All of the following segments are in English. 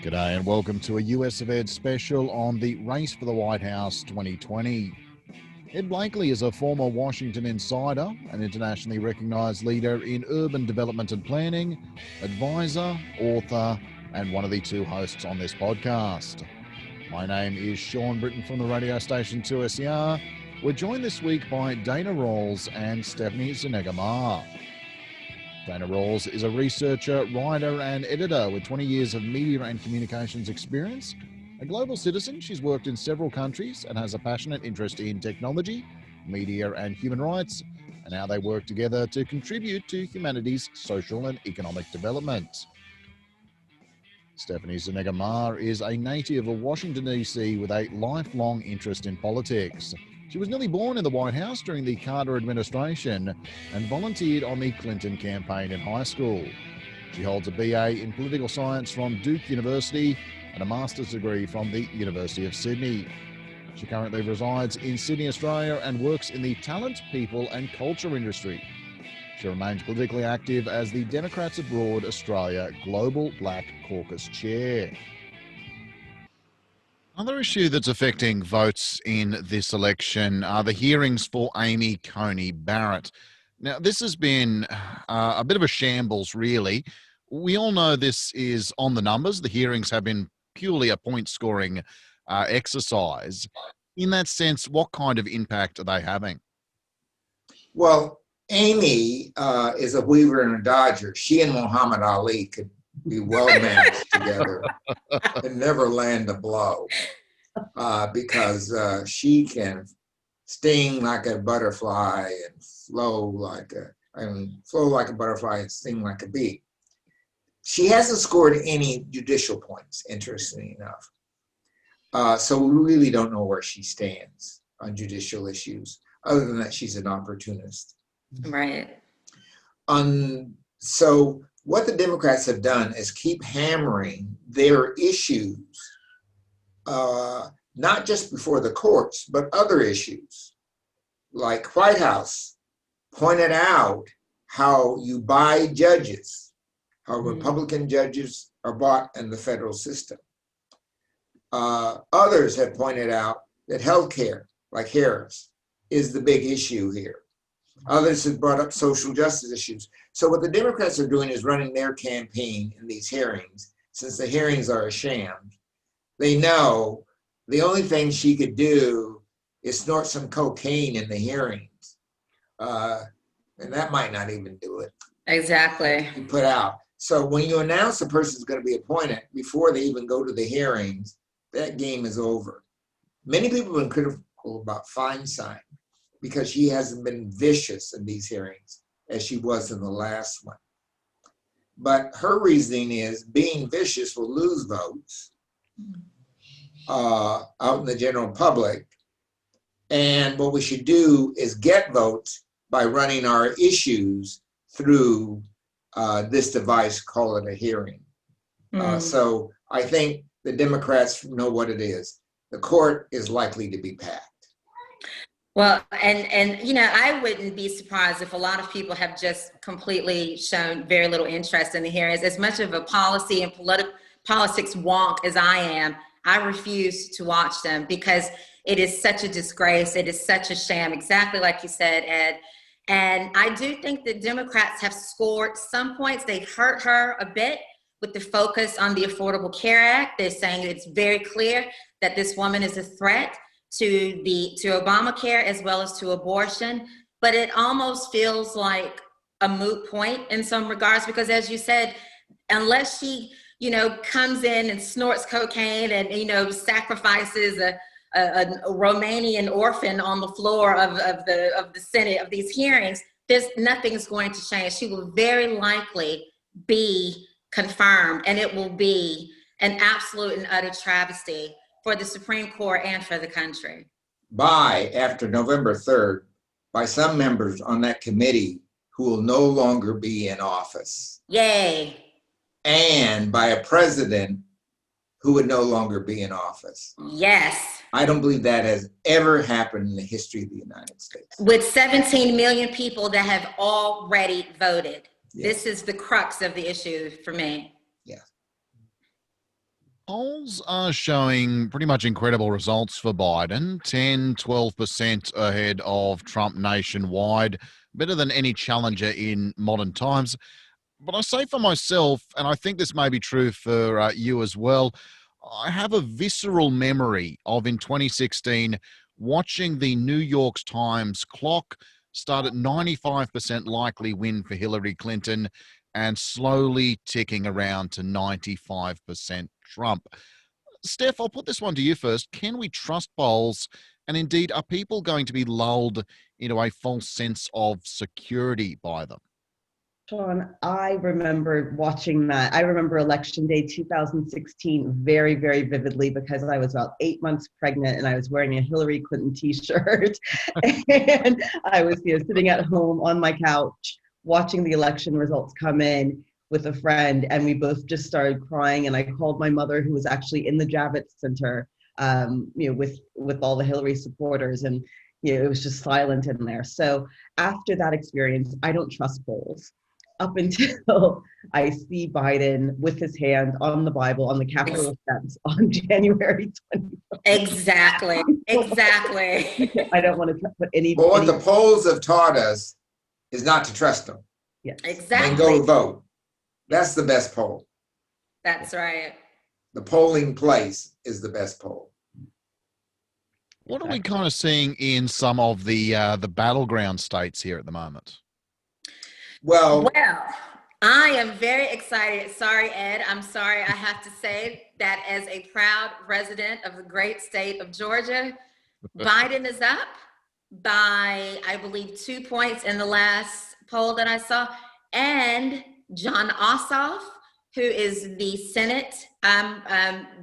G'day and welcome to a US of Ed special on the Race for the White House 2020. Ed Blakely is a former Washington insider, an internationally recognised leader in urban development and planning, advisor, author, and one of the two hosts on this podcast. My name is Sean Britton from the radio station 2SER. We're joined this week by Dana Rawls and Stephanie Zuniga-Maher. Dana Rawls is a researcher, writer and editor with 20 years of media and communications experience. A global citizen, she's worked in several countries and has a passionate interest in technology, media and human rights, and how they work together to contribute to humanity's social and economic development. Stephanie Zuniga-Maher is a native of Washington, D.C. with a lifelong interest in politics. She was nearly born in the White House during the Carter administration and volunteered on the Clinton campaign in high school. She holds a BA in political science from Duke University and a master's degree from the University of Sydney. She currently resides in Sydney, Australia and works in the talent, people and culture industry. She remains politically active as the Democrats Abroad Australia Global Black Caucus Chair. Another issue that's affecting votes in this election are the hearings for Amy Coney Barrett. Now, this has been a bit of a shambles, really. We all know this is on the numbers. The hearings have been purely a point-scoring exercise. In that sense, what kind of impact are they having? Well, Amy is a Weaver and a Dodger. She and Muhammad Ali could be well matched together and never land a blow because she can sting like a butterfly and flow like a butterfly and sting like a bee. She hasn't scored any judicial points, interestingly enough. So we really don't know where she stands on judicial issues, other than that she's an opportunist. Right. So what the Democrats have done is keep hammering their issues, not just before the courts, but other issues. Like White House pointed out how you buy judges, how Republican judges are bought in the federal system. Others have pointed out that healthcare, like Harris, is the big issue here. Others have brought up social justice issues. So what the Democrats are doing is running their campaign in these hearings. Since the hearings are a sham, they know the only thing she could do is snort some cocaine in the hearings. And that might not even do it. Exactly. You put out. So when you announce a person's going to be appointed before they even go to the hearings, that game is over. Many people have been critical about Feinstein because she hasn't been vicious in these hearings as she was in the last one. But her reasoning is being vicious will lose votes out in the general public. And what we should do is get votes by running our issues through this device, call it a hearing. So I think the Democrats know what it is. The court is likely to be packed. Well, and you know, I wouldn't be surprised if a lot of people have just completely shown very little interest in the hearings. As much of a policy and politics wonk as I am, I refuse to watch them because it is such a disgrace. It is such a sham, exactly like you said, Ed. And I do think that Democrats have scored some points. They hurt her a bit with the focus on the Affordable Care Act. They're saying it's very clear that this woman is a threat to Obamacare as well as to abortion, but it almost feels like a moot point in some regards because, as you said, unless she, comes in and snorts cocaine and sacrifices a Romanian orphan on the floor of the Senate of these hearings, nothing's going to change. She will very likely be confirmed, and it will be an absolute and utter travesty for the Supreme Court and for the country. After November 3rd, by some members on that committee who will no longer be in office. Yay. And by a president who would no longer be in office. Yes. I don't believe that has ever happened in the history of the United States. With 17 million people that have already voted. Yes. This is the crux of the issue for me. Yeah. Polls are showing pretty much incredible results for Biden, 10, 12% ahead of Trump nationwide, better than any challenger in modern times. But I say for myself, and I think this may be true for you as well, I have a visceral memory of in 2016 watching the New York Times clock start at 95% likely win for Hillary Clinton and slowly ticking around to 95% Trump. Steph, I'll put this one to you first. Can we trust polls? And indeed, are people going to be lulled into a false sense of security by them? Sean, I remember watching that. I remember Election Day 2016 very, very vividly because I was about 8 months pregnant and I was wearing a Hillary Clinton t-shirt. And I was sitting at home on my couch watching the election results come in with a friend. And we both just started crying. And I called my mother, who was actually in the Javits Center, with all the Hillary supporters. And it was just silent in there. So after that experience, I don't trust polls. Up until I see Biden with his hand on the Bible on the Capitol steps on January 24th. Exactly. I don't want to put any. But what the polls have taught us is not to trust them. Yes. Exactly. And go vote. That's the best poll. That's right. The polling place is the best poll. What are we kind of seeing in some of the battleground states here at the moment? Well, I am very excited. Sorry, Ed. I'm sorry. I have to say that as a proud resident of the great state of Georgia, Biden is up by, I believe, 2 points in the last poll that I saw. And Jon Ossoff, who is the Senate,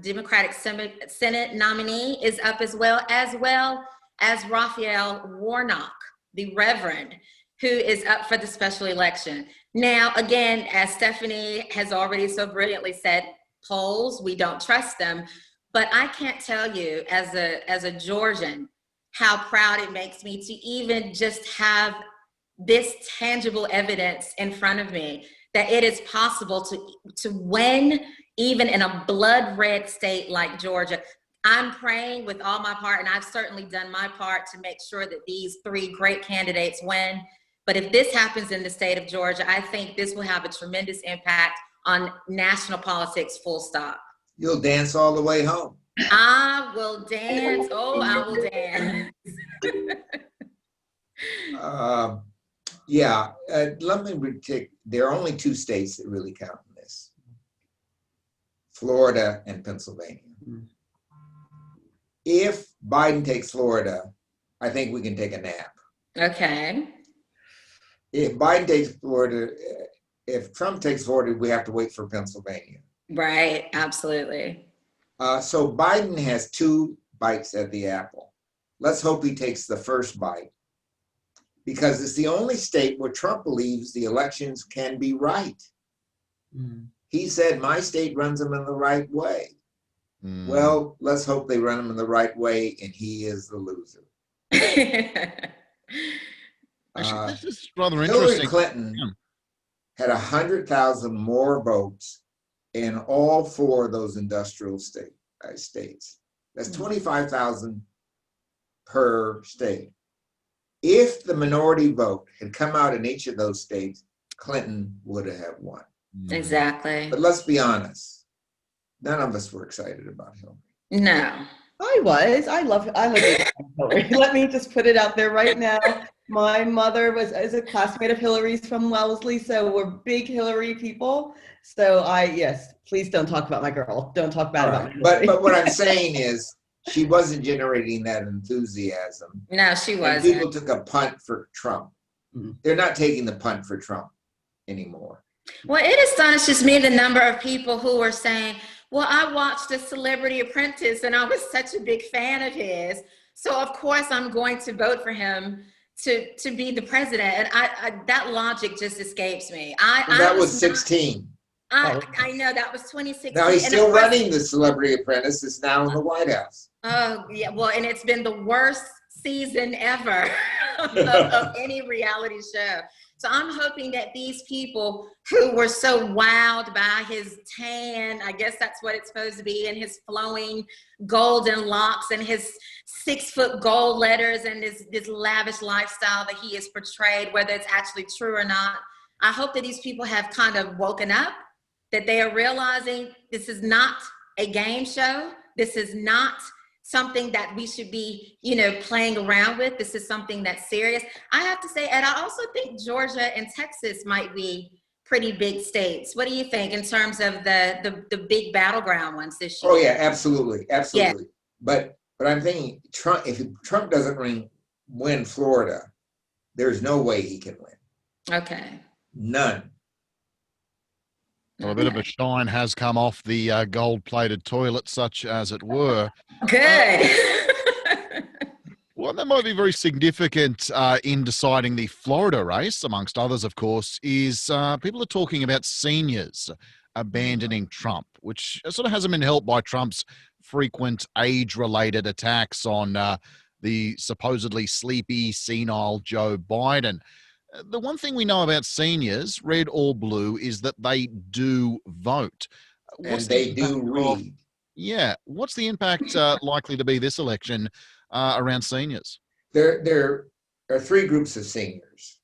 Democratic Senate nominee, is up as well as Raphael Warnock, the Reverend, who is up for the special election. Now, again, as Stephanie has already so brilliantly said, polls, we don't trust them. But I can't tell you as a Georgian how proud it makes me to even just have this tangible evidence in front of me that it is possible to win even in a blood red state like Georgia. I'm praying with all my heart, and I've certainly done my part to make sure that these three great candidates win. But if this happens in the state of Georgia, I think this will have a tremendous impact on national politics, full stop. you'll dance all the way home. I will dance. Oh, I will dance. Let me take, there are only two states that really count in this. Florida and Pennsylvania. If Biden takes Florida, I think we can take a nap. Okay. If Biden takes Florida, if Trump takes Florida, we have to wait for Pennsylvania. Right, absolutely. So Biden has two bites at the apple. Let's hope he takes the first bite, because it's the only state where Trump believes the elections can be right. He said, my state runs them in the right way. Well, let's hope they run them in the right way, and he is the loser. Actually, this is rather Hillary interesting. Clinton had 100,000 more votes in all four of those industrial states. That's 25,000 per state. If the minority vote had come out in each of those states, Clinton would have won. Exactly. But let's be honest, none of us were excited about Hillary. No. I was. I love Hillary. Let me just put it out there right now. My mother is a classmate of Hillary's from Wellesley, so we're big Hillary people. So yes, please don't talk about my girl. Don't talk bad about my Hillary. But what I'm saying is, she wasn't generating that enthusiasm. No, she And wasn't. people took a punt for Trump. They're not taking the punt for Trump anymore. Well, it astonishes me the number of people who are saying, well, I watched The Celebrity Apprentice and I was such a big fan of his. So of course I'm going to vote for him to be the president. And I that logic just escapes me. That was 16. I know, that was 2016. Now he's still running The Celebrity Apprentice. It's now in the White House. Oh, yeah. Well, and it's been the worst season ever of any reality show. So I'm hoping that these people who were so wowed by his tan, I guess that's what it's supposed to be, and his flowing golden locks and his 6-foot gold letters and this lavish lifestyle that he has portrayed, whether it's actually true or not, I hope that these people have kind of woken up, that they are realizing this is not a game show. This is not something that we should be, playing around with. This is something that's serious. I have to say, and I also think Georgia and Texas might be pretty big states. What do you think in terms of the big battleground ones this year? Oh yeah, absolutely. Yeah. But I'm thinking Trump, if Trump doesn't win Florida, there's no way he can win. Okay. None. Well, a bit of a shine has come off the gold-plated toilet, such as it were. Good. Well, that might be very significant in deciding the Florida race, amongst others, of course, is people are talking about seniors abandoning Trump, which sort of hasn't been helped by Trump's frequent age-related attacks on the supposedly sleepy, senile Joe Biden. The one thing we know about seniors, red or blue, is that they do vote. And they do read. Yeah. What's the impact likely to be this election around seniors? There are three groups of seniors.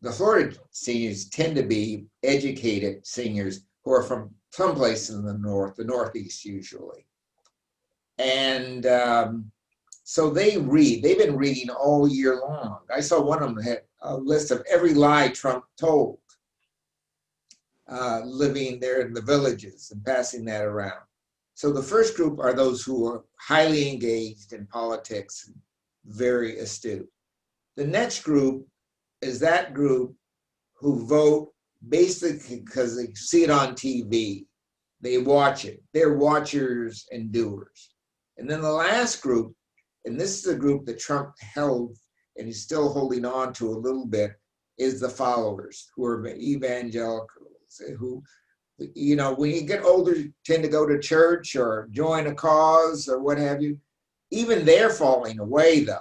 The Florida seniors tend to be educated seniors who are from someplace in the Northeast usually. And so they read. They've been reading all year long. I saw one of them had a list of every lie Trump told, living there in the villages and passing that around. So the first group are those who are highly engaged in politics, very astute. The next group is that group who vote basically because they see it on TV. They watch it. They're watchers and doers. And then the last group, and this is the group that Trump held and he's still holding on to a little bit, is the followers who are evangelicals, who, when you get older, you tend to go to church or join a cause or what have you. Even they're falling away, though.